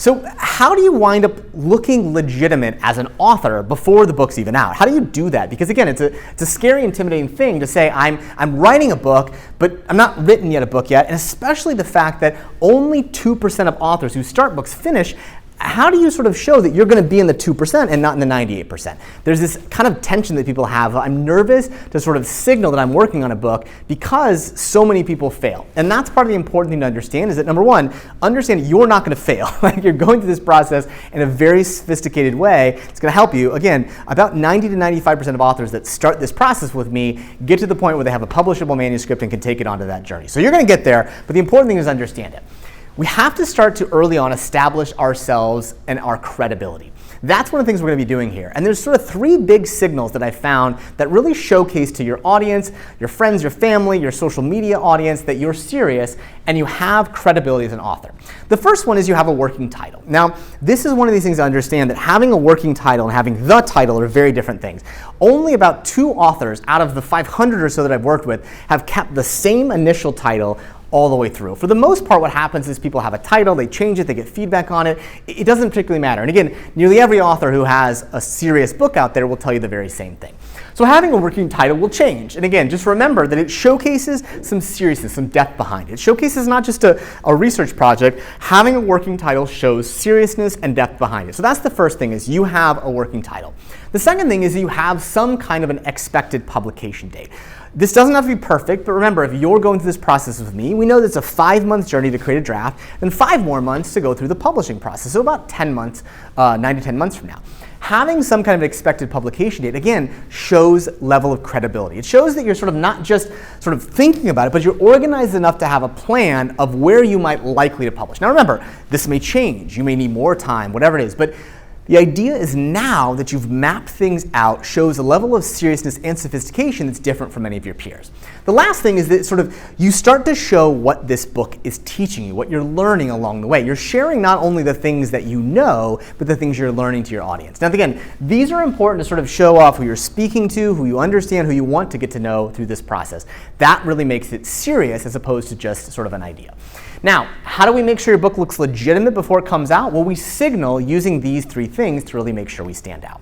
So how do you wind up looking legitimate as an author before the book's even out? How do you do that? Because again, it's a scary, intimidating thing to say I'm writing a book, but I'm not written yet a book yet, and especially the fact that only 2% of authors who start books finish. How do you sort of show that you're going to be in the 2% and not in the 98%? There's this kind of tension that people have. I'm nervous to sort of signal that I'm working on a book because so many people fail. And that's part of the important thing to understand is that, number one, understand you're not going to fail. Like, you're going through this process in a very sophisticated way. It's going to help you. Again, about 90 to 95% of authors that start this process with me get to the point where they have a publishable manuscript and can take it onto that journey. So you're going to get there, but the important thing is understand it. We have to start to early on establish ourselves and our credibility. That's one of the things we're going to be doing here. And there's sort of 3 big signals that I found that really showcase to your audience, your friends, your family, your social media audience that you're serious and you have credibility as an author. The first one is you have a working title. Now, this is one of these things to understand, that having a working title and having the title are very different things. Only about 2 authors out of the 500 or so that I've worked with have kept the same initial title all the way through. For the most part, what happens is people have a title, they change it, they get feedback on it. It doesn't particularly matter. And again, nearly every author who has a serious book out there will tell you the very same thing. So having a working title will change. And again, just remember that it showcases some seriousness, some depth behind it. It showcases not just a research project. Having a working title shows seriousness and depth behind it. So that's the first thing, is you have a working title. The second thing is you have some kind of an expected publication date. This doesn't have to be perfect, but remember, if you're going through this process with me, we know that it's a 5-month journey to create a draft, then 5 more months to go through the publishing process. So about 10 months, 9 to 10 months from now. Having some kind of expected publication date, again, shows level of credibility. It shows that you're sort of not just sort of thinking about it, but you're organized enough to have a plan of where you might likely to publish. Now remember, this may change. You may need more time, whatever it is, but the idea is now that you've mapped things out shows a level of seriousness and sophistication that's different from many of your peers. The last thing is that sort of you start to show what this book is teaching you, what you're learning along the way. You're sharing not only the things that you know, but the things you're learning to your audience. Now again, these are important to sort of show off who you're speaking to, who you understand, who you want to get to know through this process. That really makes it serious as opposed to just sort of an idea. Now, how do we make sure your book looks legitimate before it comes out? Well, we signal using these 3 things to really make sure we stand out.